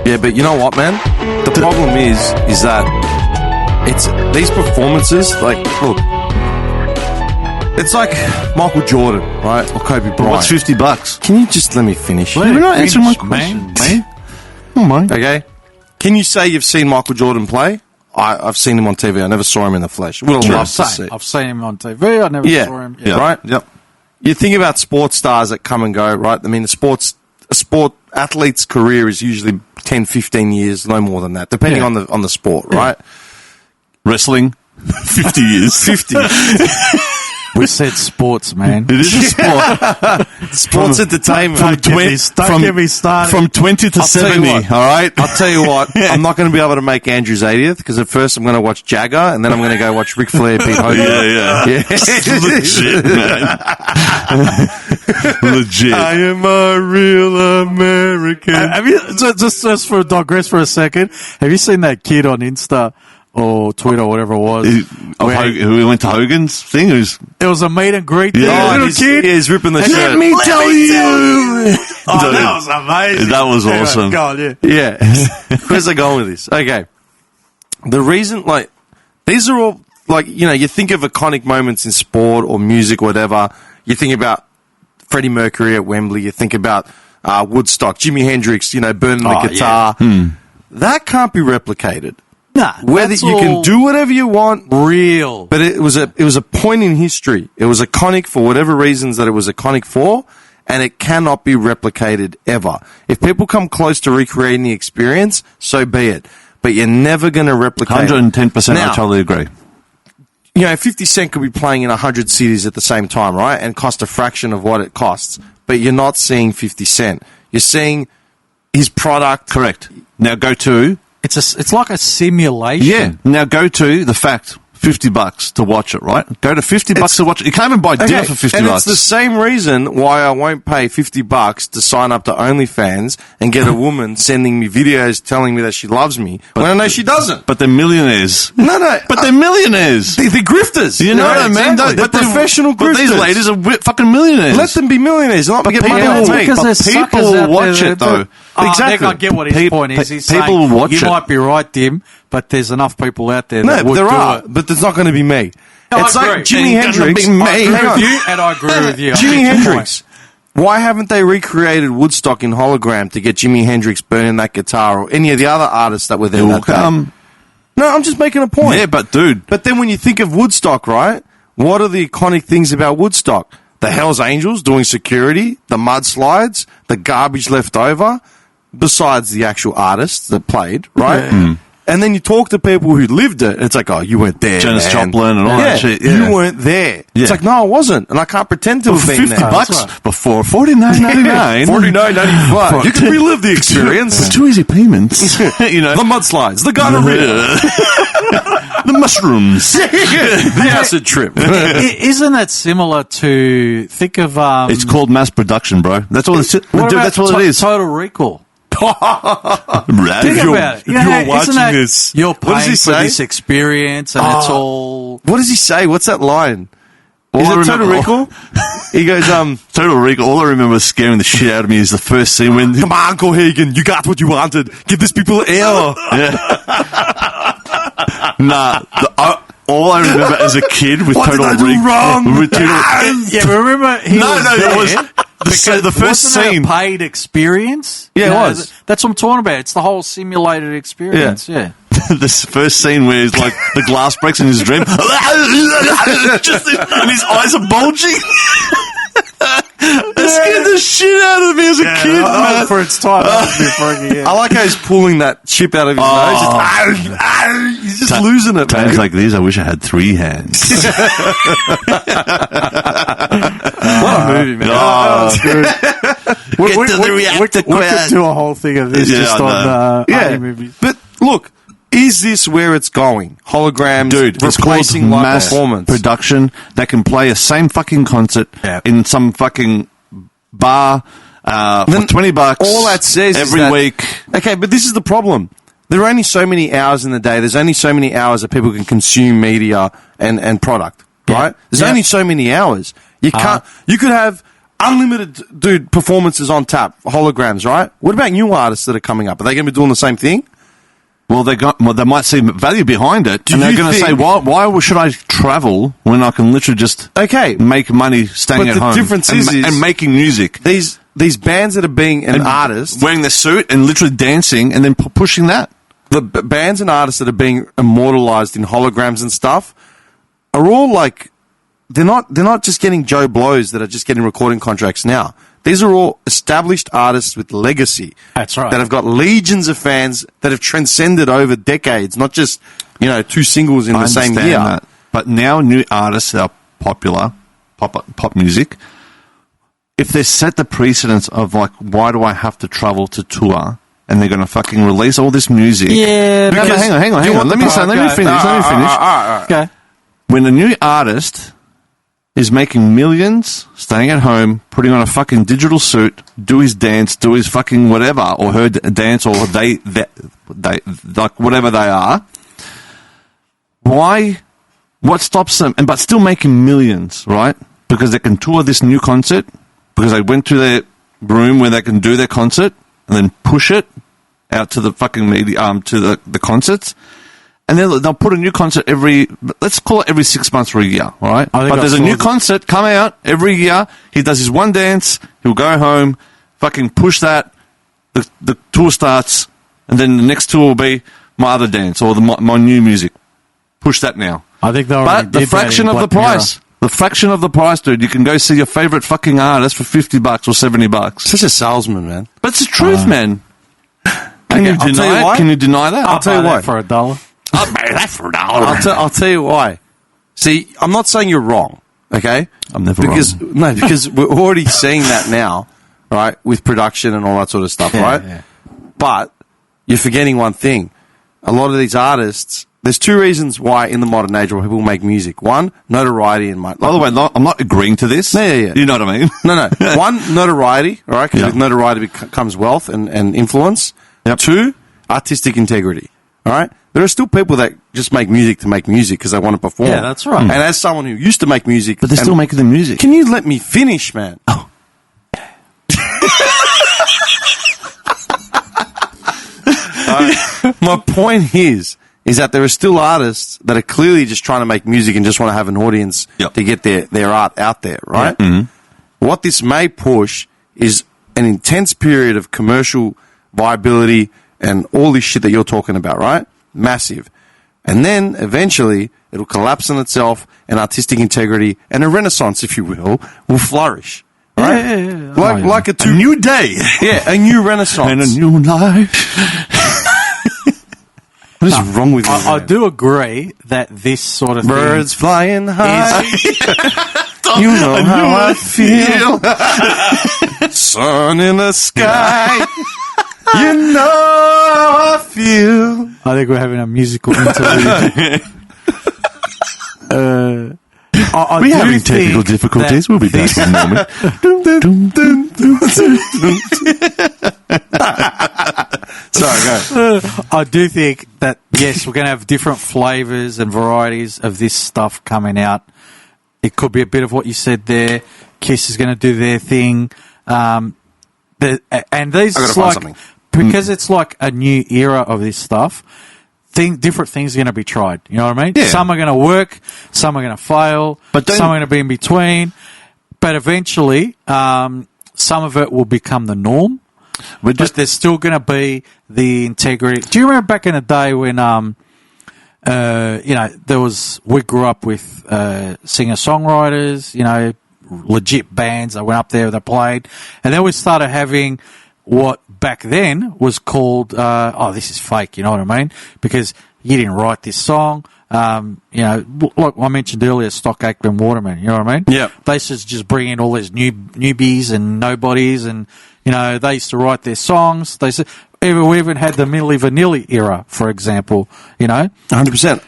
Yeah, but you know what, man? The problem is that it's these performances, like, look, it's like Michael Jordan, right? Or Kobe Bryant. What's $50? Can you just let me finish? You're not answering my question, man. Oh, my. Okay. Can you say you've seen Michael Jordan play? I've seen him on TV. I never saw him in the flesh. Would have loved to see. I've seen him on TV. I never saw him. Yeah. Right? Yep. You think about sports stars that come and go, right? I mean, a sport athlete's career is usually 10, 15 years, no more than that, depending on the sport, right? Wrestling, 50 years. 50. We said sports, man. It is a sport. Sports entertainment. From 20 to 70, all right? I'll tell you what, I'm not going to be able to make Andrew's 80th because at first I'm going to watch Jagger and then I'm going to go watch Ric Flair beat Hogan. Yeah. Legit, man. Legit. I am a real American. Have you just for digress for a second? Have you seen that kid on Insta or Twitter or whatever it was? Who went to Hogan's thing? It was a meet and greet thing. Yeah. Little kid. He's ripping the shirt. Let me tell you. Oh, that was amazing. That was awesome. God, yeah. Yeah. Where's I going with this? Okay. The reason, like, these are all, like, you know, you think of iconic moments in sport or music or whatever. You think about Freddie Mercury at Wembley. You think about Woodstock, Jimi Hendrix, you know, burning the guitar. Yeah. That can't be replicated. Nah, Whether you can do whatever you want, real. but it was a point in history. It was iconic for whatever reasons that it was iconic for, and it cannot be replicated ever. If people come close to recreating the experience, so be it. But you're never going to replicate 110%. Now, I totally agree. You know, 50 Cent could be playing in 100 cities at the same time, right? And cost a fraction of what it costs. But you're not seeing 50 Cent. You're seeing his product. Correct. Now go to... It's like a simulation. Yeah. Now go to the fact, $50 to watch it, right? Go to $50 to watch it. You can't even buy dinner for $50. And it's the same reason why I won't pay $50 to sign up to OnlyFans and get a woman sending me videos telling me that she loves me when I know she doesn't. But they're millionaires. No. But they're millionaires. They're grifters. You know what I mean? Exactly. They're professional grifters. But these ladies are fucking millionaires. Let them be millionaires. Not get money people- out of me. because but there's people suckers will out watch there it, that though. do- Exactly. I get what his point is. He's people saying, will watch you it. might be right, Dim, but there's enough people out there No, that would there do are, it. but there's not going to be me. No, It's I like agree. Jimi Ain't gonna Hendrix. be me. I agree Hang on. with you, and I agree with you. Jimi Hendrix. Why haven't they recreated Woodstock in hologram to get Jimi Hendrix burning that guitar or any of the other artists that were there that day? No, I'm just making a point. Yeah, but dude. But then when you think of Woodstock, right, what are the iconic things about Woodstock? The Hells Angels doing security, the mudslides, the garbage left over, besides the actual artists that played, right? Yeah. And then you talk to people who lived it, and it's like, oh, you weren't there, Janis man. Joplin and all that shit. Yeah. You weren't there. Yeah. It's like, no, I wasn't, and I can't pretend to have For been $50 there. right. before $49.99. $49.95. You can relive the experience. With 2 easy payments. You know, The mudslides, the gonorrhea, the mushrooms. the acid trip. Isn't that similar to, think of... It's called mass production, bro. That's all. That's all it is. Total Recall. Right. Think about it. if you're watching isn't that this, you're what does paying he for say? this experience, and it's all... What does he say? What's that line? All Is I it Total remember- Recall? He goes, Total Recall. All I remember scaring the shit out of me is the first scene when. come on, Cohagen, you got what you wanted. Give these people air. Nah. All I remember as a kid with What Total did I do Recall. wrong? with Total- Yeah, remember he No, was no, there, it was the first wasn't it scene. a paid experience? Yeah, it You know, was. That's what I'm talking about. It's the whole simulated experience. Yeah. This first scene where he's like the glass breaks in his dream, just and his eyes are bulging. That scared the shit out of me as a kid, man. For its time. I like how he's pulling that chip out of his nose. He's just losing it, man. Times like these, I wish I had 3 hands. What a movie, man. We Get to the reactor could quiz. do a whole thing of this Yeah, just I on Yeah, army movies. but look, is this where it's going? Holograms Dude, it's called replacing live mass performance. production that can play a same fucking concert in some fucking bar for Then $20. All that says is every that- week. Okay, but this is the problem. There are only so many hours in the day. There's only so many hours that people can consume media and product, right? There's only so many hours. You can't. You could have unlimited, dude, performances on tap, holograms, right? What about new artists that are coming up? Are they going to be doing the same thing? Well, they might see value behind it, and they're going to say, "Why should I travel when I can literally just make money staying at home?" But the difference and making music. These bands that are being an artist, wearing their suit and literally dancing, and then pushing that. The bands and artists that are being immortalized in holograms and stuff are all like they're not just getting Joe Blows that are just getting recording contracts now. These are all established artists with legacy. That's right. That have got legions of fans that have transcended over decades, not just, 2 singles in the same year. That. But now new artists are popular, pop music. If they set the precedence of like, why do I have to travel to tour? And they're going to fucking release all this music. Yeah. No, hang on. Let me finish. Okay. When a new artist is making millions, staying at home, putting on a fucking digital suit, do his dance, do his fucking whatever, or her dance, or they like whatever they are. Why? What stops them? But still making millions, right? Because they can tour this new concert, because they went to their room where they can do their concert, and then push it out to the fucking media, to the concerts. And then they'll put a new concert let's call it every 6 months or a year, all right? But there's a new concert come out every year. He does his one dance. He'll go home, fucking push that. The tour starts, and then the next tour will be my other dance or my new music. Push that now. I think they'll. But the fraction of the price. The fraction of the price, dude. You can go see your favorite fucking artist for $50 or $70. Such a salesman, man. But it's the truth, man. Can you deny it? Can you deny that? I'll tell you why. For $1. I'll buy that for $1. I'll tell you why. See, I'm not saying you're wrong, okay? I'm never wrong. No, because we're already seeing that now, right, with production and all that sort of stuff, right? Yeah. But you're forgetting one thing. A lot of these artists, there's 2 reasons why in the modern age where people make music. One, notoriety and By the way, I'm not agreeing to this. Yeah. You know what I mean? No. One, notoriety, all right, because with notoriety comes wealth and influence. Yep. 2, artistic integrity, all right? There are still people that just make music to make music because they want to perform. Yeah, that's right. And as someone who used to make music... But they're still making the music. Can you let me finish, man? Oh. My point is that there are still artists that are clearly just trying to make music and just want to have an audience to get their art out there, right? Yeah. Mm-hmm. What this may push is an intense period of commercial viability and all this shit that you're talking about, right? Massive. And then eventually it'll collapse on itself and artistic integrity and a renaissance, if you will flourish. Right? Yeah. Like a new day. Yeah, a new renaissance. And a new life. What is wrong with you? I do agree that this sort of Birds thing flying high. You know how I feel. Sun in the sky. You know how I feel. I think we're having a musical interlude. We're having technical difficulties. We'll be back in a moment. Sorry, go. I do think that, yes, we're going to have different flavours and varieties of this stuff coming out. It could be a bit of what you said there. Kiss is going to do their thing. And these I gotta is find like, something. because it's like a new era of this stuff, different things are going to be tried. You know what I mean? Yeah. Some are going to work, some are going to fail, some are going to be in between. But eventually, some of it will become the norm. But there's still going to be the integrity. Do you remember back in the day when, we grew up with singer-songwriters, legit bands that went up there, they played. And then we started having what back then was called, this is fake, you know what I mean? Because you didn't write this song. Like I mentioned earlier, Stock Aitken Waterman, you know what I mean? Yeah. They used to just bring in all these newbies and nobodies, and, they used to write their songs. We even had the Milli Vanilli era, for example, 100%.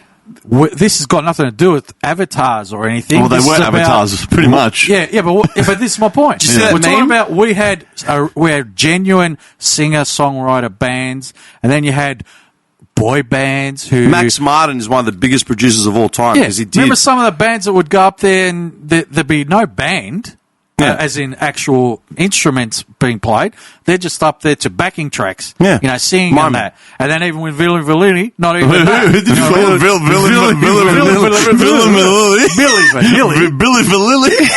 This has got nothing to do with avatars or anything. Well, they were avatars, pretty much. Yeah, but this is my point. We're talking about we had genuine singer-songwriter bands, and then you had boy bands who... Max Martin is one of the biggest producers of all time. Yeah, because he did. remember some of the bands that would go up there and there'd be no band, Yeah. as in actual instruments being played. They're just up there to backing tracks, Yeah. singing Mime. and that. And then even with Billy Vanilli, not even that. Billy Vanilli.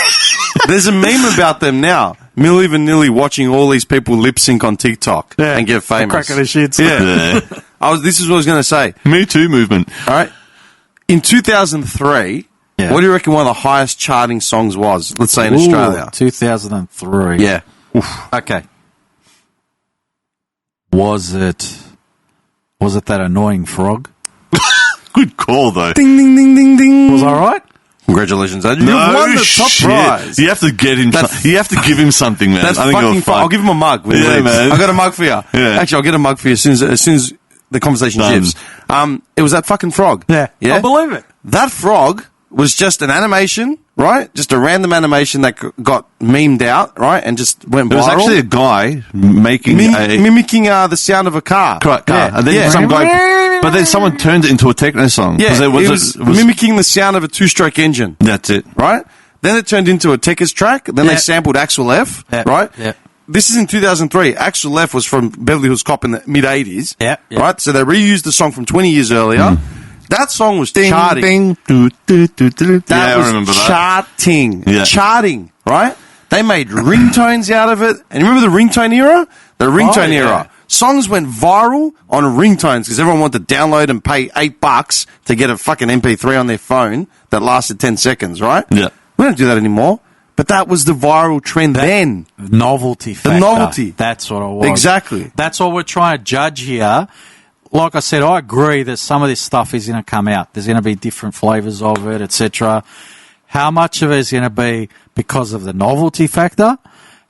There's a meme about them now. Milli Vanilli watching all these people lip sync on TikTok and get famous. Cracking the shits. Yeah. This is what I was going to say. Me Too movement. All right. In 2003, what do you reckon one of the highest charting songs was? Let's say in Australia. 2003. Yeah. Okay. Was it that annoying frog? Good call, though. Ding, ding, ding, ding, ding. Was I right? Congratulations, Andrew. You won the top prize. You have to get him. You have to give him something, man. That's I think fucking fun. I'll give him a mug. When he leaves. man. I got a mug for you. Yeah. Actually, I'll get a mug for you as soon as the conversation Done. shifts. It was that fucking frog. Yeah. I believe it. That frog was just an animation, right? Just a random animation that got memed out, right? And just went viral. There was actually a guy making mimicking the sound of a car. Correct, car. Yeah. And then some guy, but then someone turned it into a techno song. Yeah, it was mimicking the sound of a two-stroke engine. That's it. Right? Then it turned into a Techers track. Then they sampled Axel F. Right? Yeah. This is in 2003. Axel F was from Beverly Hills Cop in the mid-80s. Yeah. Right? So they reused the song from 20 years earlier. That song was charting. That I was remember that. charting. Yeah. Charting. Right? They made ringtones out of it. And you remember the ringtone era? The ringtone era. Songs went viral on ringtones because everyone wanted to download and pay $8 to get a fucking MP3 on their phone that lasted 10 seconds, right? Yeah. We don't do that anymore. But that was the viral trend then. Novelty factor. The novelty. That's what it was. Exactly. That's what we're trying to judge here. Like I said, I agree that some of this stuff is going to come out. There's going to be different flavors of it, etc. How much of it is going to be because of the novelty factor,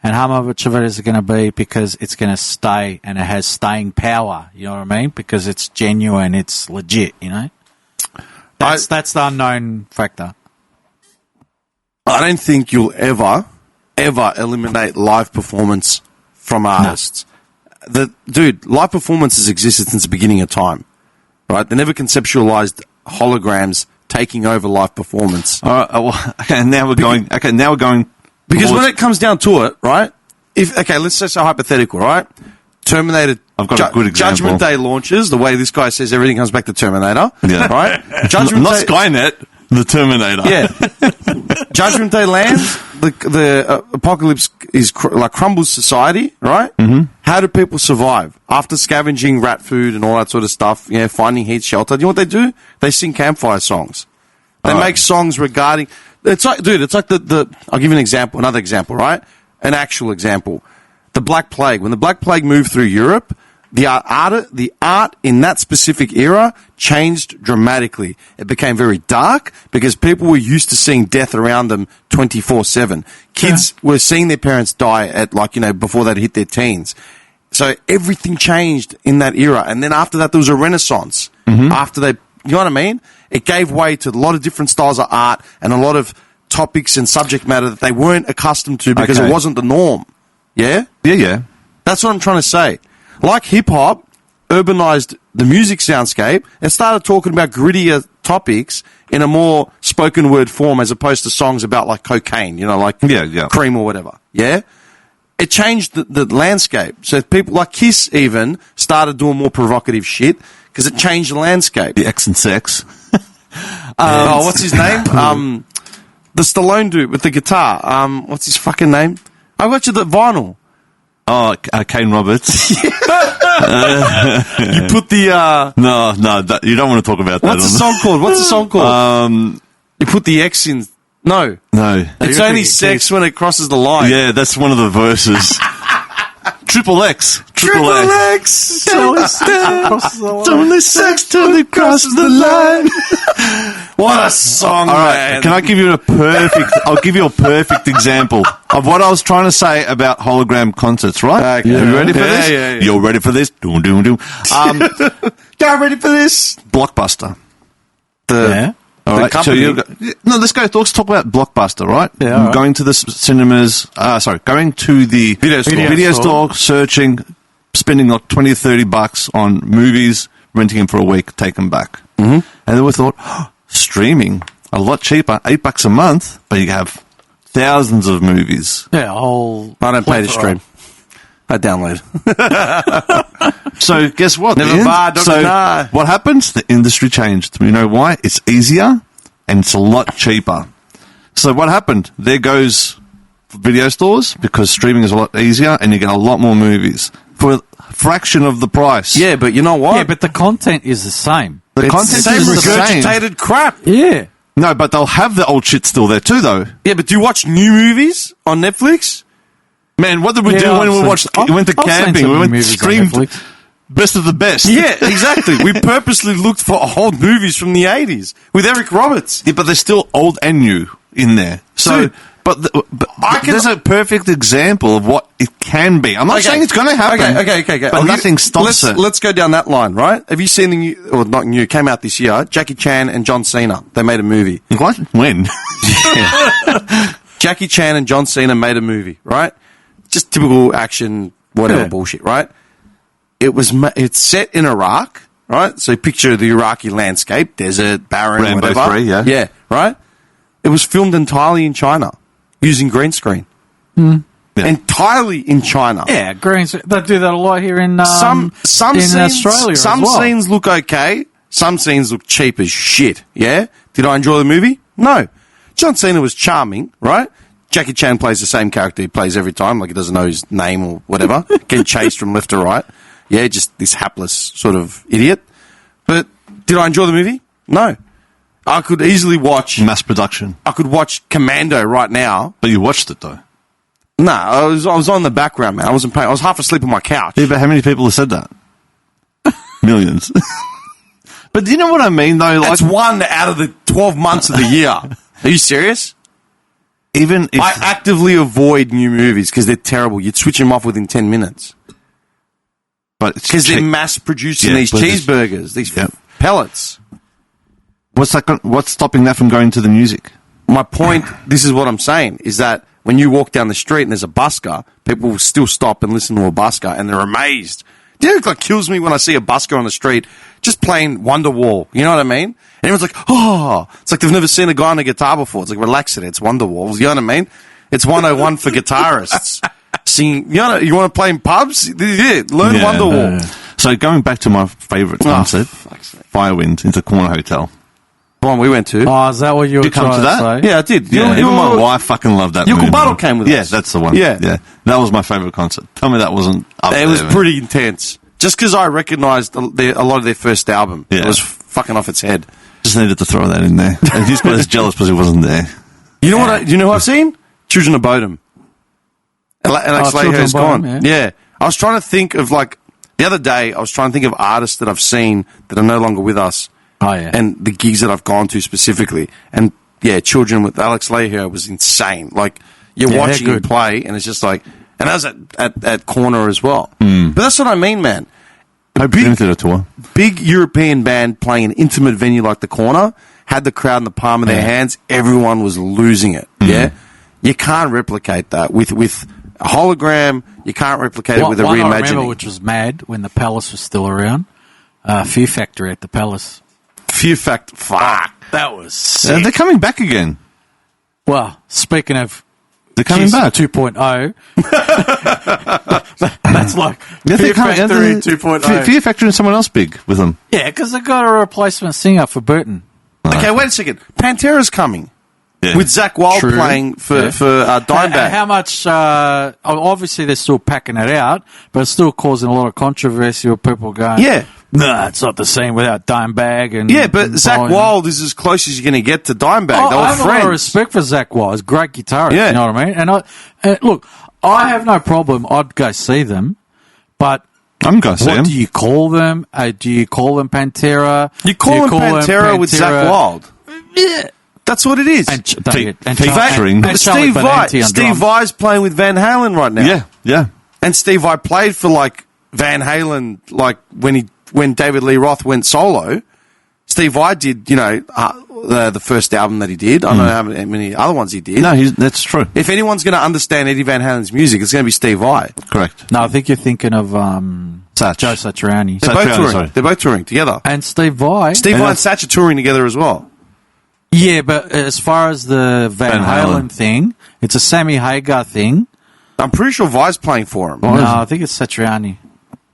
and how much of it is going to be because it's going to stay and it has staying power? You know what I mean? Because it's genuine, it's legit. That's the unknown factor. I don't think you'll ever eliminate live performance from artists. Dude, live performances existed since the beginning of time, right? They never conceptualized holograms taking over live performance. All right. Okay. Now we're going. Because when it comes down to it, right? Let's say so hypothetical, right? Terminator. I've got a good example. Judgment Day launches. The way this guy says everything comes back to Terminator. Yeah. Right. Judgment not Day, Skynet. The Terminator. Yeah. Judgment Day lands. The apocalypse is crumbles society, right? Mm-hmm. How do people survive after scavenging rat food and all that sort of stuff? Finding heat, shelter. Do you know what they do? They sing campfire songs. They make songs regarding. It's like, dude. It's like the. I'll give you an example. Another example, right? An actual example. The Black Plague. When the Black Plague moved through Europe, the art in that specific era changed dramatically. It became very dark because people were used to seeing death around them 24/7. Kids were seeing their parents die at before they'd hit their teens. So everything changed in that era. And then after that, there was a renaissance. Mm-hmm. After you know what I mean? It gave way to a lot of different styles of art and a lot of topics and subject matter that they weren't accustomed to because it wasn't the norm. Yeah? Yeah. That's what I'm trying to say. Like hip-hop urbanized the music soundscape and started talking about grittier topics in a more spoken word form as opposed to songs about like cocaine, cream or whatever. Yeah? It changed the landscape. So people like Kiss even started doing more provocative shit because it changed the landscape. The X and Sex. What's his name? The Stallone dude with the guitar. What's his fucking name? I got you the vinyl. Oh, Kane Roberts. You put the... No, you don't want to talk about that. What's the song called? You put the X in... No. It's only sex when it crosses the line. Yeah, that's one of the verses. Triple X. Only sex till it crosses the line. What a song, all right, man. Can I give you I'll give you a perfect example of what I was trying to say about hologram concerts, right? Okay. Are you ready for this? Yeah. You're ready for this? Doom. Get ready for this. Blockbuster. All right, let's talk about Blockbuster, right? Yeah, all right. Going to the cinemas, going to the video store, searching, spending like $20, $30 on movies, renting them for a week, take them back. Mm-hmm. And then we thought, streaming, a lot cheaper, $8 a month, but you have thousands of movies. Yeah, a whole. I don't pay to plethora. stream. I download. So guess what? Never The buy, Dr. Nah. what happens? The industry changed. You know why? It's easier and it's a lot cheaper. So what happened? There goes video stores because streaming is a lot easier and you get a lot more movies for a fraction of the price. Yeah, but you know what? Yeah, but the content is the same. The it's content the same is the same. regurgitated crap. Yeah. No, but they'll have the old shit still there too, though. Yeah, but do you watch new movies on Netflix? Man, what did we Yeah, do when I've we seen- watched? I've- We went to I've seen camping. some We went movies on streamed Netflix. best of the best. Yeah, exactly. We purposely looked for old movies from the 80s with Eric Roberts. Yeah, but they're still old and new in there. So, Dude, but I can- there's a perfect example of what it can be. I'm not saying it's going to happen. Okay. But nothing stops it. Let's go down that line, right? Have you seen the new, or not new, came out this year, Jackie Chan and John Cena. They made a movie. What? When? Jackie Chan and John Cena made a movie, right? Just typical action, whatever Yeah. bullshit, right? It's set in Iraq, right? So picture the Iraqi landscape, desert, barren, Rambo whatever. 3, yeah. Yeah, right? It was filmed entirely in China using green screen. Yeah. Entirely in China. Yeah, greens. They do that a lot here in Some in scenes, Australia. some as well. scenes look okay. Some scenes look cheap as shit. Yeah. Did I enjoy the movie? No. John Cena was charming, right? Jackie Chan plays the same character he plays every time, like he doesn't know his name or whatever. Getting chased from left to right. Yeah, just this hapless sort of idiot. But did I enjoy the movie? No. I could easily watch. Mass production. I could watch Commando right now. But you watched it, though. No, I was on the background, man. I wasn't paying. I was half asleep on my couch. Yeah, but how many people have said that? Millions. But do you know what I mean, though? Like, That's one out of the 12 months of the year. Are you serious? even if... I actively avoid new movies because they're terrible. You'd switch them off within 10 minutes. But it's Because they're cheap. mass producing Yeah, these but it's- cheeseburgers, these Yep. pellets. What's stopping that from going to the music? My point, this is what I'm saying, is that when you walk down the street and there's a busker, people will still stop and listen to a busker and they're amazed. Do you know what kills me when I see a busker on the street just playing Wonderwall? You know what I mean? And everyone's like, oh, it's like they've never seen a guy on a guitar before. It's like, relax it, it's Wonderwall. You know what I mean? It's 101 for guitarists. Singing, you want to play in pubs? Yeah, learn Wonderwall. So going back to my favourite concert, Firewind, into Corner Hotel. The one we went to. Oh, is that what you were Did you come trying to that? say? Yeah, I did. Yeah, even my wife fucking loved that Your movie. Kumbaro came with Yeah, us. that's the one. Yeah. That was my favourite concert. Tell me that wasn't up It there, was man. pretty intense. Just because I recognised a lot of their first album. Yeah. It was fucking off its head. Just needed to throw that in there. And he's got as jealous because he wasn't there. You know what? You know who I've seen? Children of Bodom. Alex Children Leahy's of gone. Bodom, Yeah. I was trying to think of the other day. I was trying to think of artists that I've seen that are no longer with us, Oh, yeah. and the gigs that I've gone to specifically. And yeah, Children with Alex Leahy was insane. Like you're Yeah, watching they're him good. play, and it's just like, and that was at Corner as well. But that's what I mean, man. Hope you did a tour. Big European band playing an intimate venue like the Corner, had the crowd in the palm of their hands. Everyone was losing it. Yeah, you can't replicate that with a hologram. You can't replicate it with a one I remember, reimagining. which was mad when the Palace was still around. Fear Factory at the Palace. Fear Fact. Fuck. That was sick. They're coming back again. Well, speaking of They're coming back. 2.0, that's like Yeah, Fear they're coming- Factory yeah, 2.0. Fear Factory and someone else big with them. Yeah, because they got a replacement singer for Burton. Okay, wait a second. Pantera's coming Yeah. with Zach Wilde True. playing for Yeah. Dimebag. How much? Obviously, they're still packing it out, but it's still causing a lot of controversy with people going, Yeah. nah, it's not the same without Dimebag." And Yeah, but and Zach Bowen." Wilde is as close as you're going to get to Dimebag. Oh, They I were have a lot of friends. respect for Zach Wilde. He's a great guitarist. Yeah. You know what I mean? And look, I have no problem. I'd go see them, but I'm going to see what them. do you call them? Do you call them Pantera? You Do call him Pantera with Zach Wilde. Yeah. That's what it is. And Featuring Charlie Steve Vai. Valenti on Steve drums. Vai's playing with Van Halen right now. Yeah. And Steve Vai played for Van Halen, when David Lee Roth went solo. Steve Vai did, the first album that he did. I don't know how many other ones he did. No, that's true. If anyone's going to understand Eddie Van Halen's music, it's going to be Steve Vai. Correct. No, I think you're thinking of Satch. Joe Satriani. They're both Satriani, touring. sorry. They're both touring together. And Steve Vai. Steve Vai and Satch are touring together as well. Yeah, but as far as the Van Halen thing, it's a Sammy Hagar thing. I'm pretty sure Vi's playing for him. No, I think it's Satriani.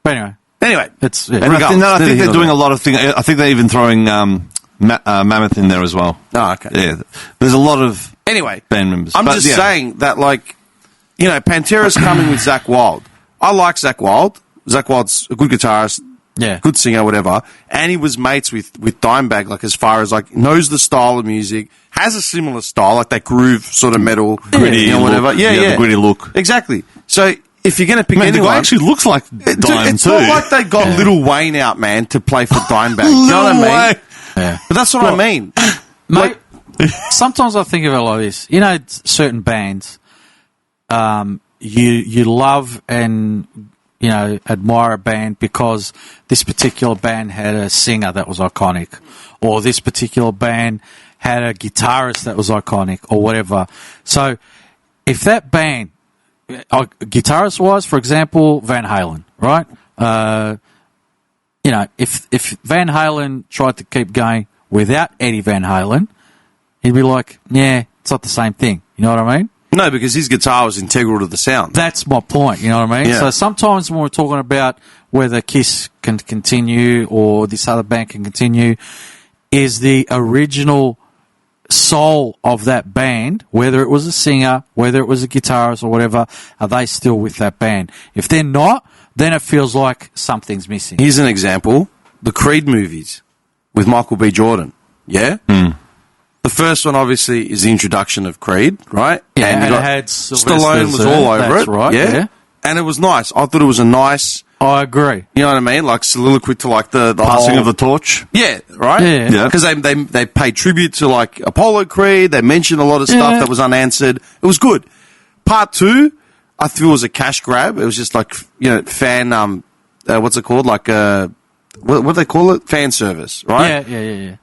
But anyway, it's And I think they're doing a lot of things. I think they're even throwing Mammoth in there as well. Oh, okay. Yeah, there's a lot of Anyway, band members. I'm just saying that, like, you know, Pantera's coming with Zakk Wylde. I like Zakk Wylde. Zakk Wylde's a good guitarist, good singer, whatever. And he was mates with Dimebag, like, as far as, like, knows the style of music, has a similar style, like that groove sort of metal, gritty, you know, whatever. The gritty look. Exactly. So if you're going to pick anyone, the guy actually looks like Dime it's too. not like they got Lil Wayne out, man, to play for Dimebag. You know what I mean? Yeah. But that's what I mean. Mate, sometimes I think of it like this. You know, certain bands, you love and, you know, admire a band because this particular band had a singer that was iconic, or this particular band had a guitarist that was iconic, or whatever. So if that band, guitarist-wise, for example, Van Halen, right? You know, if Van Halen tried to keep going without Eddie Van Halen, he'd be like, yeah, it's not the same thing. You know what I mean? No, because his guitar was integral to the sound. That's my point. You know what I mean? Yeah. So sometimes when we're talking about whether Kiss can continue or this other band can continue, is the original soul of that band, whether it was a singer, whether it was a guitarist or whatever, are they still with that band? If they're not, then it feels like something's missing. Here's an example. The Creed movies with Michael B. Jordan. Yeah? The first one, obviously, is the introduction of Creed, right? Yeah, and you it got had Stallone was Sylvester, all over that's it. right, yeah. And it was nice. I thought it was a nice, I agree. you know what I mean? Like soliloquy to like the Passing whole, of the torch. Yeah, right? Yeah. Because they paid tribute to like Apollo Creed. They mentioned a lot of stuff that was unanswered. It was good. Part 2, I thought it was a cash grab. It was just like, you know, fan, what's it called? Like, what do they call it? Fan service, right? Yeah.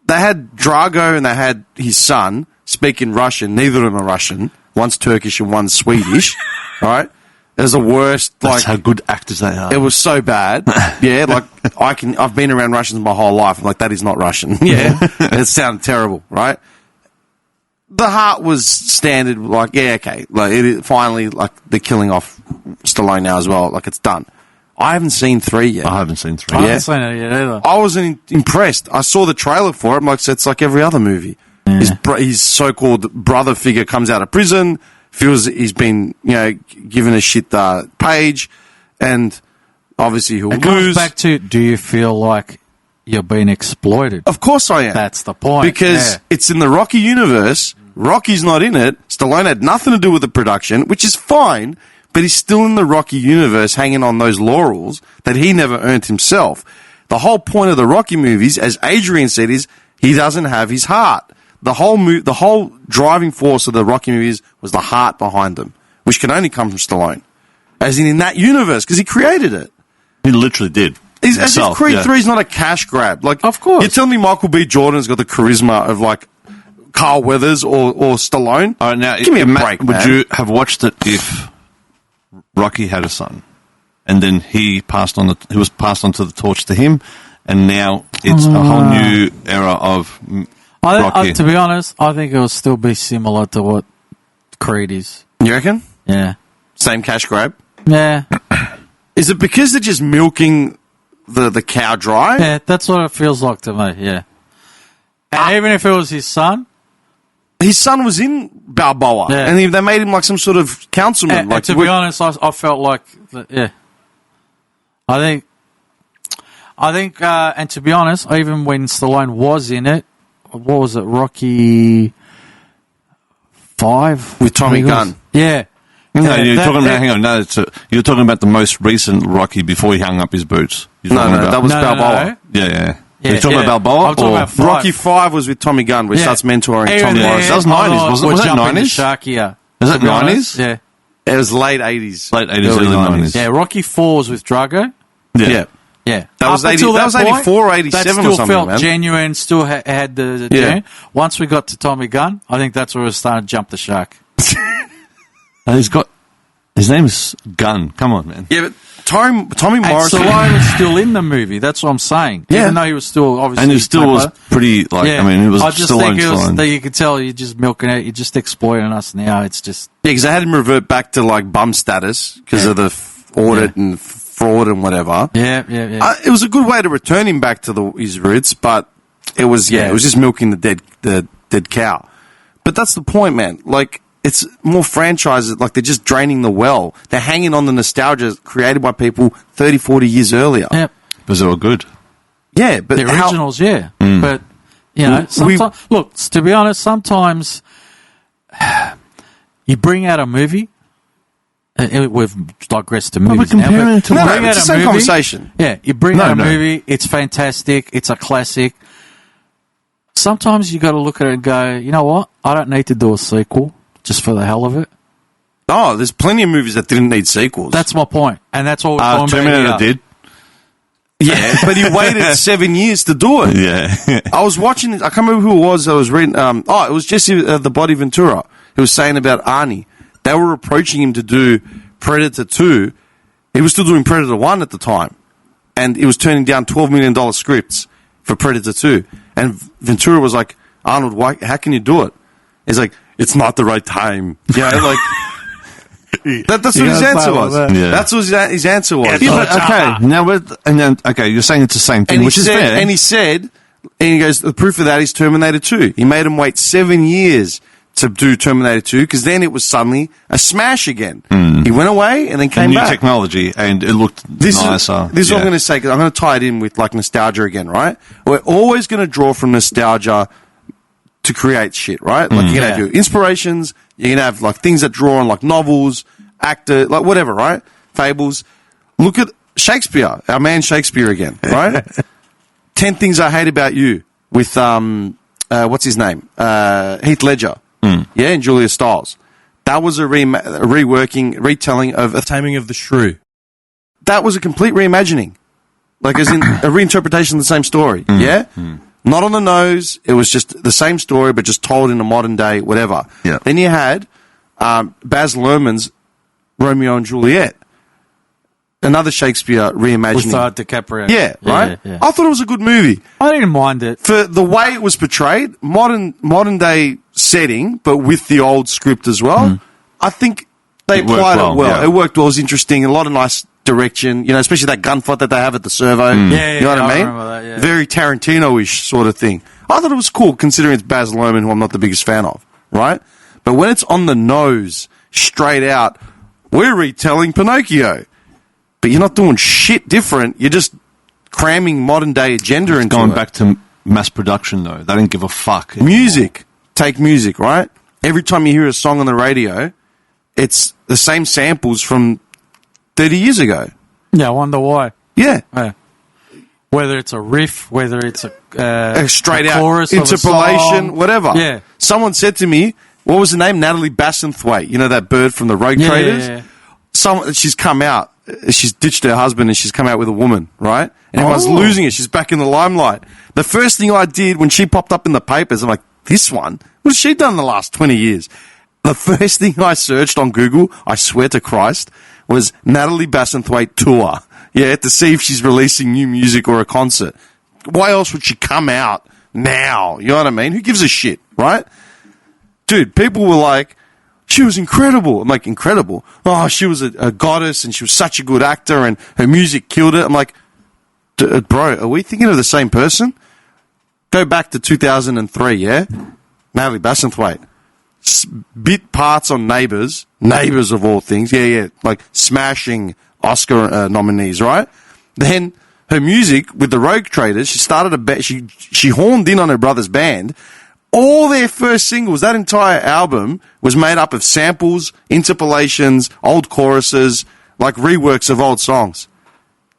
They had Drago and they had his son speaking Russian. Neither of them are Russian. One's Turkish and one's Swedish, right? It was the worst. That's how good actors they are. It was so bad. Yeah, like I've been around Russians my whole life. I'm like, that is not Russian. Yeah, it sounded terrible, right? The Heart was standard. Like, yeah, okay. Like finally, like they're killing off Stallone now as well. Like it's done. I haven't seen 3 yet. I haven't seen 3. I haven't seen it yet either. I wasn't impressed. I saw the trailer for it. I'm like, so it's like every other movie. His so-called brother figure comes out of prison, feels he's been, you know, given a shit page, and obviously he'll It lose. comes back to, do you feel like you're being exploited? Of course I am. That's the point. Because it's in the Rocky universe. Rocky's not in it. Stallone had nothing to do with the production, which is fine, but he's still in the Rocky universe hanging on those laurels that he never earned himself. The whole point of the Rocky movies, as Adrian said, is he doesn't have his heart. The whole driving force of the Rocky movies was the heart behind them, which can only come from Stallone. As in that universe, because he created it. He literally did. As if Creed 3 is not a cash grab. Like, of course. You're telling me Michael B. Jordan's got the charisma of, like, Carl Weathers or Stallone? All right, now, give me a break, would man. you have watched it if Rocky had a son, and then he was passed on to the torch to him, and now it's a whole new era of Rocky? To be honest, I think it will still be similar to what Creed is. You reckon? Yeah. Same cash grab? Yeah. Is it because they're just milking the cow dry? Yeah, that's what it feels like to me, yeah. And even if it was his son... His son was in Balboa, and they made him like some sort of councilman. And to be honest, I felt like... Yeah. I think, and to be honest, even when Stallone was in it, what was it, Rocky 5? With Tommy Gunn. Yeah. No, you're talking about. Hang on, no, you're talking about the most recent Rocky before he hung up his boots. No, that was Balboa. Yeah. You're talking about Balboa? I'm talking about 5. Rocky 5 was with Tommy Gunn, where he starts mentoring Tom Morris. That was 90s, wasn't it? Was that 90s? Shark, yeah. Is it 90s? Yeah. It was late 80s. Late 80s, early 90s. Yeah, Rocky 4 was with Drago. Yeah. Yeah. That was 84 or 87 that or still something, felt man. genuine, still had the genuine. Once we got to Tommy Gunn, I think that's where we started to jump the shark. He's got... His name's Gunn. Come on, man. Yeah, but Tommy And Morrison. Stallone was still in the movie. That's what I'm saying. Yeah. Even though he was still obviously... And it still was pretty, like, Yeah. I mean, it was I just Stallone. think it was Stallone. that you could tell you're just milking it. You're just exploiting us now. It's just... Yeah, because they had him revert back to like bum status because of the audit and fraud and whatever. Yeah. It was a good way to return him back to his roots, but it was it was just milking the dead cow. But that's the point, man. Like, it's more franchises. Like, they're just draining the well. They're hanging on the nostalgia created by people 30, 40 years earlier. Yep. Because they were good. Yeah, but The originals, But, you know, sometimes... Look, to be honest, sometimes you bring out a movie... we've digressed to movies we're comparing now. it to No, what? it's the same conversation. Yeah, you bring No, out a no. movie, it's fantastic, it's a classic. Sometimes you got to look at it and go, you know what? I don't need to do a sequel just for the hell of it. Oh, there's plenty of movies that didn't need sequels. That's my point, and that's all we're talking about Terminator here. did. Yeah, but he waited 7 years to do it. Yeah. I was watching this. I can't remember who it was. I was reading. It was Jesse the Body Ventura who was saying about Arnie. They were approaching him to do Predator 2. He was still doing Predator 1 at the time. And he was turning down $12 million scripts for Predator 2. And Ventura was like, Arnold, how can you do it? He's like, it's not the right time. Yeah, like... That's what his answer was. Yeah. That's what his answer was. Yeah, okay, now you're saying it's the same thing, And which he is said, fair. and he goes, the proof of that is Terminator 2. He made him wait 7 years to do Terminator 2 because then it was suddenly a smash again. He went away and then came new back. technology, and it looked nicer. This is what I'm going to say, because I'm going to tie it in with like nostalgia again, right? We're always going to draw from nostalgia to create shit, right? Like you're going to have your inspirations, you're going to have like things that draw on like novels, actor, like whatever, right? Fables. Look at Shakespeare, our man Shakespeare again, right? 10 Things I Hate About You with, what's his name? Heath Ledger. Yeah, and Julia Stiles. That was a retelling of A Taming of the Shrew. That was a complete reimagining. Like, as in a reinterpretation of the same story. Yeah? Not on the nose. It was just the same story, but just told in a modern day, whatever. Yeah. Then you had Baz Luhrmann's Romeo and Juliet. Another Shakespeare reimagining. With DiCaprio. Yeah, right? Yeah. I thought it was a good movie. I didn't mind it. For the way it was portrayed, modern day setting, but with the old script as well, I think they It worked applied well, it well. yeah. It worked well. It was interesting. A lot of nice direction, you know, especially that gunfight that they have at the servo. Yeah, You know what I mean? remember that, yeah. Very Tarantino-ish sort of thing. I thought it was cool, considering it's Baz Luhrmann, who I'm not the biggest fan of, right? But when it's on the nose, straight out, we're retelling Pinocchio. But you're not doing shit different. You're just cramming modern day agenda into Going it. back to mass production, though, they didn't give a fuck. Music. Take music, right? Every time you hear a song on the radio, it's the same samples from 30 years ago. Yeah, I wonder why. Yeah. Whether it's a riff, whether it's a Straight a out. chorus of a Interpolation, song. whatever. Yeah. Someone said to me, what was the name? Natalie Bassingthwaighte. You know that bird from the Rogue Yeah, Traders? yeah. She's come out. She's ditched her husband and she's come out with a woman, right? And everyone's losing it. She's back in the limelight. The first thing I did when she popped up in the papers, I'm like, this one? What has she done in the last 20 years? The first thing I searched on Google, I swear to Christ, was Natalie Bassingthwaighte tour. Yeah, to see if she's releasing new music or a concert. Why else would she come out now? You know what I mean? Who gives a shit, right? Dude, people were like, she was incredible. I'm like, incredible? Oh, she was a goddess and she was such a good actor and her music killed it. I'm like, bro, are we thinking of the same person? Go back to 2003, yeah? Natalie Bassingthwaighte. Bit parts on Neighbours of all things. Yeah, like smashing Oscar nominees, right? Then her music with the Rogue Traders, she started she horned in on her brother's band. All their first singles, that entire album was made up of samples, interpolations, old choruses, like reworks of old songs.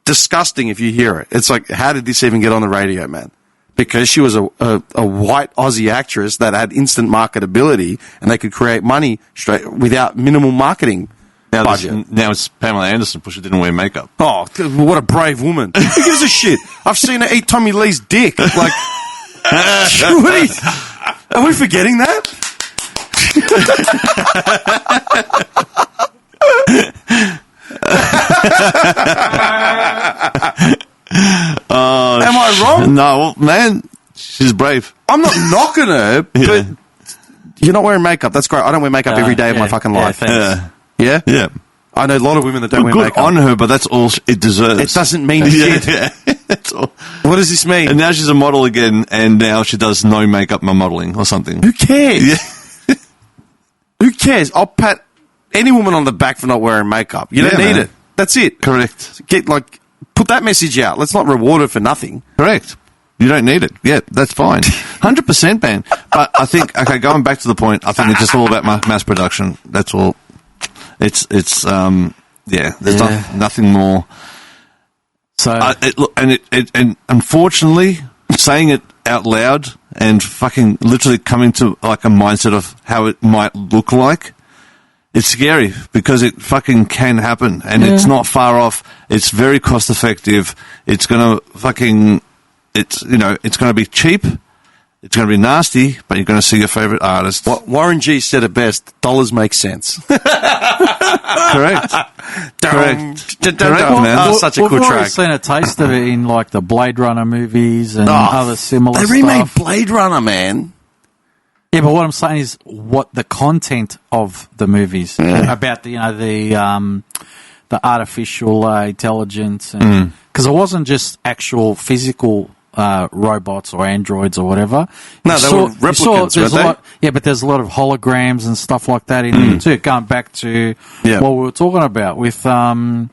Disgusting if you hear it. It's like, how did this even get on the radio, man? Because she was a white Aussie actress that had instant marketability and they could create money straight without minimal marketing budget. Now it's Pamela Anderson because she didn't wear makeup. Oh, what a brave woman. Who gives a shit? I've seen her eat Tommy Lee's dick. Like, are we forgetting that? Am I wrong? No, well, man, she's brave. I'm not knocking her, but you're not wearing makeup. That's great. I don't wear makeup every day of my fucking life. thanks. Yeah? Yeah. I know a lot of women that don't wear Good makeup. on her, but that's all it deserves. It doesn't mean shit. Yeah. That's all. What does this mean? And now she's a model again, and now she does no makeup modeling or something. Who cares? Yeah. Who cares? I'll pat any woman on the back for not wearing makeup. You don't Yeah, need man. it. That's it. Correct. Put that message out. Let's not reward her for nothing. Correct. You don't need it. Yeah, that's fine. 100%, man. But I think, okay, going back to the point, I think it's just all about mass production. That's all. There's nothing more. So And unfortunately, saying it out loud and fucking literally coming to like a mindset of how it might look like, it's scary because it fucking can happen and it's not far off. It's very cost effective. It's gonna it's going to be cheap. It's going to be nasty, but you're going to see your favorite artist. Warren G said it best. Dollars make sense. Correct. Correct, man. Oh, such a we've cool already track. seen a taste of it in like the Blade Runner movies and other similar They remade stuff. Blade Runner, man. Yeah, but what I'm saying is what the content of the movies about the artificial intelligence, and because it wasn't just actual physical robots or androids or whatever. No, they were replicants, weren't they? Yeah, but there's a lot of holograms and stuff like that in there too. Going back to what we were talking about with. Our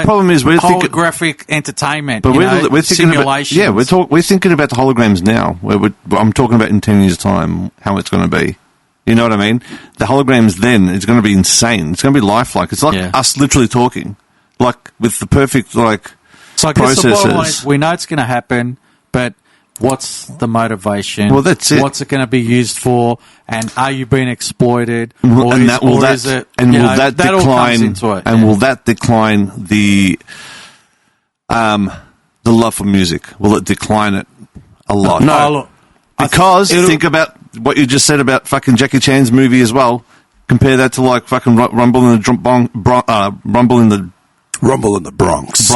problem is we're thinking holographic entertainment, but we're thinking simulations. we're thinking about the holograms now. I'm talking about in 10 years' time how it's going to be. You know what I mean? The holograms then is going to be insane. It's going to be lifelike. It's like us literally talking, like with the perfect like. So I guess the bottom line is we know it's going to happen, but what's the motivation? Well, that's it. What's it going to be used for? And are you being exploited? Will that decline? Will that decline the love for music? Will it decline it a lot? No, because think about what you just said about fucking Jackie Chan's movie as well. Compare that to like fucking Rumble in the Bronx,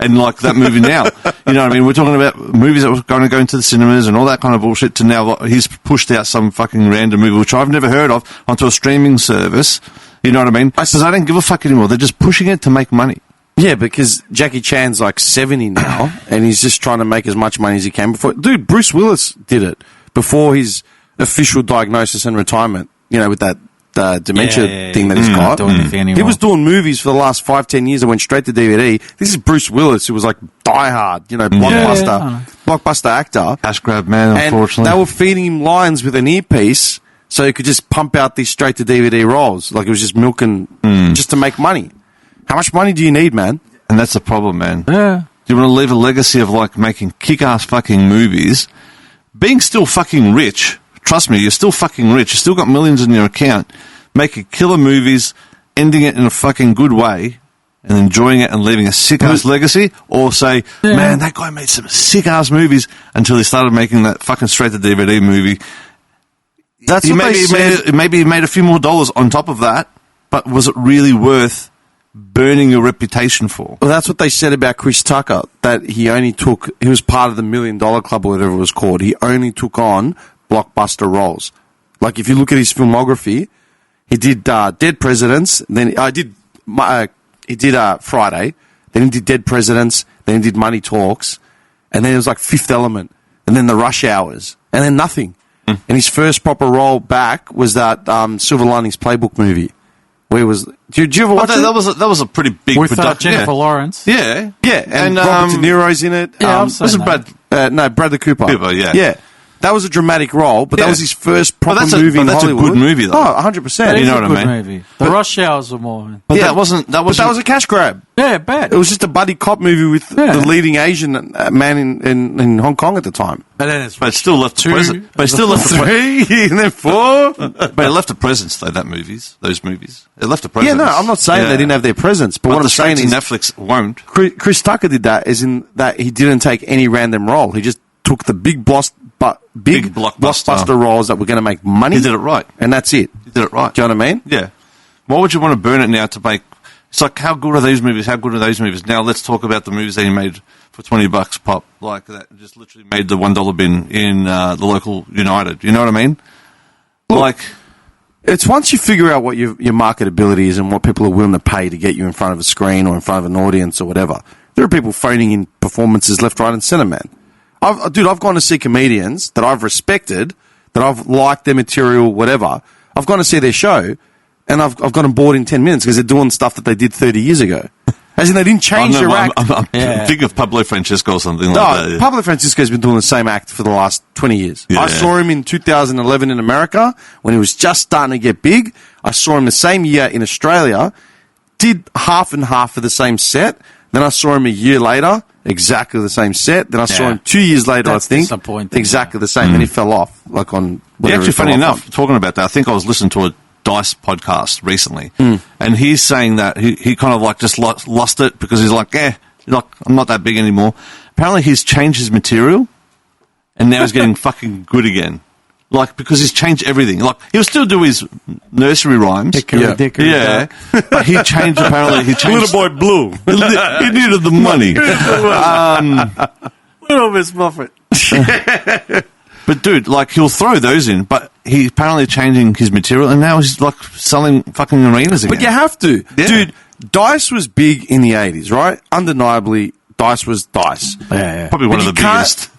and like that movie now. You know what I mean? We're talking about movies that were going to go into the cinemas and all that kind of bullshit to now he's pushed out some fucking random movie, which I've never heard of, onto a streaming service. You know what I mean? Because I don't give a fuck anymore. They're just pushing it to make money. Yeah, because Jackie Chan's like 70 now, and he's just trying to make as much money as he can before. Dude, Bruce Willis did it before his official diagnosis and retirement, with that dementia thing that he's got. He was doing movies for the last 5-10 years that went straight to DVD. This is Bruce Willis, who was like diehard, blockbuster actor. Cash grab man, unfortunately. And they were feeding him lines with an earpiece so he could just pump out these straight to DVD rolls. Like it was just milking just to make money. How much money do you need, man? And that's the problem, man. Yeah. Do you want to leave a legacy of like making kick-ass fucking movies, being still fucking rich? Trust me, you're still fucking rich. You still got millions in your account. Making killer movies, ending it in a fucking good way, and enjoying it and leaving a sick-ass legacy, or say, man, that guy made some sick-ass movies until he started making that fucking straight-to-DVD movie. That's what they said. Maybe he made a few more dollars on top of that, but was it really worth burning your reputation for? Well, that's what they said about Chris Tucker, that he was part of the $1 Million Club or whatever it was called. He only took on blockbuster roles. Like if you look at his filmography, he did Dead Presidents, then he did Friday, then he did Dead Presidents, then he did Money Talks, and then it was like Fifth Element, and then the Rush Hours, and then nothing. And his first proper role back was that Silver Linings Playbook movie. Where was? Did you ever watch it? That was a pretty big with production. Jennifer Lawrence. Yeah, and Robert De Niro's in it. Yeah, was it Bradley Cooper. Yeah. That was a dramatic role, but that was his first proper movie in Hollywood. That's a good movie, though. Oh, 100%. You know what I mean? Movie. The Rush Hours were more. But that wasn't. But that was a cash grab. Yeah, bad. It was just a buddy cop movie with the leading Asian man in Hong Kong at the time. And then but it still left two. But it still left three, and then four. But it left a presence, though. Those movies, it left a presence. Yeah, no, I'm not saying they didn't have their presence, but what I'm saying is Netflix won't. Chris Tucker did that, as in that he didn't take any random role. He just took the big blockbuster roles that were going to make money. He did it right. And that's it. He did it right. Do you know what I mean? Yeah. Why would you want to burn it now to make It's like, how good are these movies? How good are those movies? Now let's talk about the movies that he made for $20 pop, like that. Just literally made the $1 bin in the local United. You know what I mean? Look, like, it's once you figure out what your marketability is and what people are willing to pay to get you in front of a screen or in front of an audience or whatever. There are people phoning in performances left, right, and centre, man. I've gone to see comedians that I've respected, that I've liked their material, whatever. I've gone to see their show, and I've got them bored in 10 minutes because they're doing stuff that they did 30 years ago. As in, they didn't change their act. I'm thinking of Pablo Francesco or something like that. Yeah. Pablo Francesco's been doing the same act for the last 20 years. Yeah. I saw him in 2011 in America when he was just starting to get big. I saw him the same year in Australia, did half and half for the same set. Then I saw him a year later, exactly the same set. Then I saw him 2 years later, That's I think, disappointing, exactly the same. And he fell off, like on. Yeah, actually, he fell funny off enough, on. talking about that, I think I was listening to a Dice podcast recently, and he's saying that he kind of like just lost it because he's like, I'm not that big anymore. Apparently, he's changed his material, and now he's getting fucking good again. Like, because he's changed everything. Like, he'll still do his nursery rhymes. Dickory, But he changed, apparently, Little boy blue. he needed the money. Little Miss Muffet. But dude, like, he'll throw those in, but he's apparently changing his material, and now he's like selling fucking arenas again. But you have to. Yeah. Dude, Dice was big in the 80s, right? Undeniably, Dice was Dice. Yeah. Probably one of the biggest.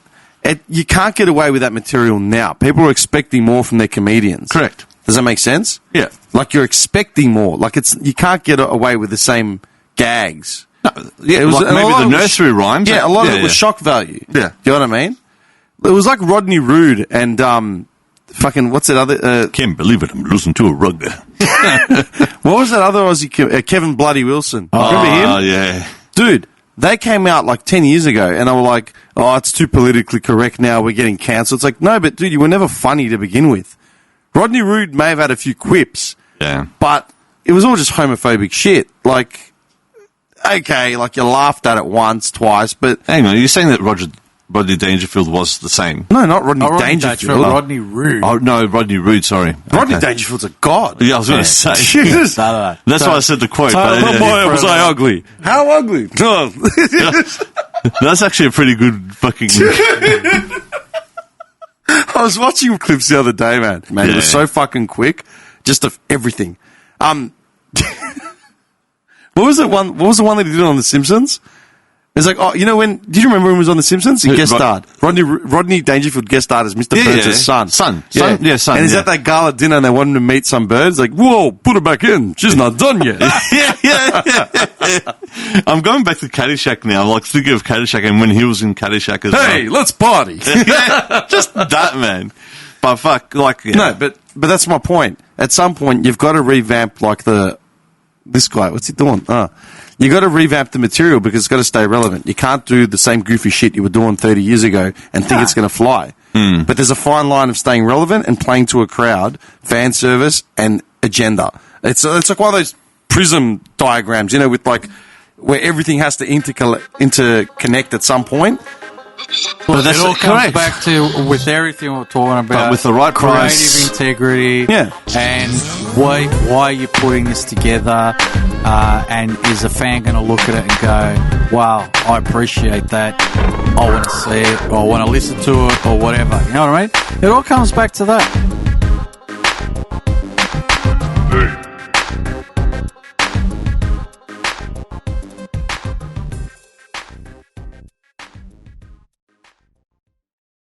You can't get away with that material now. People are expecting more from their comedians. Correct. Does that make sense? Yeah. Like, you're expecting more. Like, you can't get away with the same gags. Yeah, It was- like and a maybe lot the of it was- nursery rhymes. Yeah, a lot of it was shock value. Yeah. Do you know what I mean? It was like Rodney Rude and fucking, what's that other... Can't believe it, I'm losing to a rug. what was that other Aussie... Kevin Bloody Wilson. Remember him? Oh, yeah. Dude, they came out like 10 years ago and they were like, oh, it's too politically correct now, we're getting cancelled. It's like, no, but dude, you were never funny to begin with. Rodney Rude may have had a few quips, Yeah. but it was all just homophobic shit. Like, okay, like you laughed at it once, twice, but... Hang on, you're saying that Rodney Dangerfield was the same? No, not Rodney Dangerfield. Rodney Rude. Oh, no, Rodney Rude, sorry. Rodney Okay. Dangerfield's a god. Yeah, I was going to say. Jesus. No. That's why I said the quote. Boy, was I ugly. How ugly? No. That's actually a pretty good fucking... I was watching clips the other day, man. It was Yeah. so fucking quick. Just of everything. What was the one that he did on The Simpsons? It's like, oh, you know when? Did you remember when he was on The Simpsons? He guest starred. Rodney Dangerfield guest starred as Mr. Burns' son. Son. And he's at that gala dinner and they want him to meet some birds. Like, whoa, put her back in. She's not done yet. yeah. I'm going back to Caddyshack now. I'm like thinking of Caddyshack and when he was in Caddyshack as well. Hey, let's party. Just that, man. But fuck, like... Yeah. No, but that's my point. At some point, you've got to revamp, like, this guy. What's he doing? You got to revamp the material because it's got to stay relevant. You can't do the same goofy shit you were doing 30 years ago and think it's going to fly. But there's a fine line of staying relevant and playing to a crowd, fan service, and agenda. It's like one of those prism diagrams, you know, with like where everything has to interconnect at some point. Well, that's it all comes correct. back to, with everything we're talking about, But with the right creative price. integrity, Yeah. and why are you putting this together, and is a fan going to look at it and go, wow, I appreciate that, I want to see it, or I want to listen to it, or whatever, you know what I mean? It all comes back to that.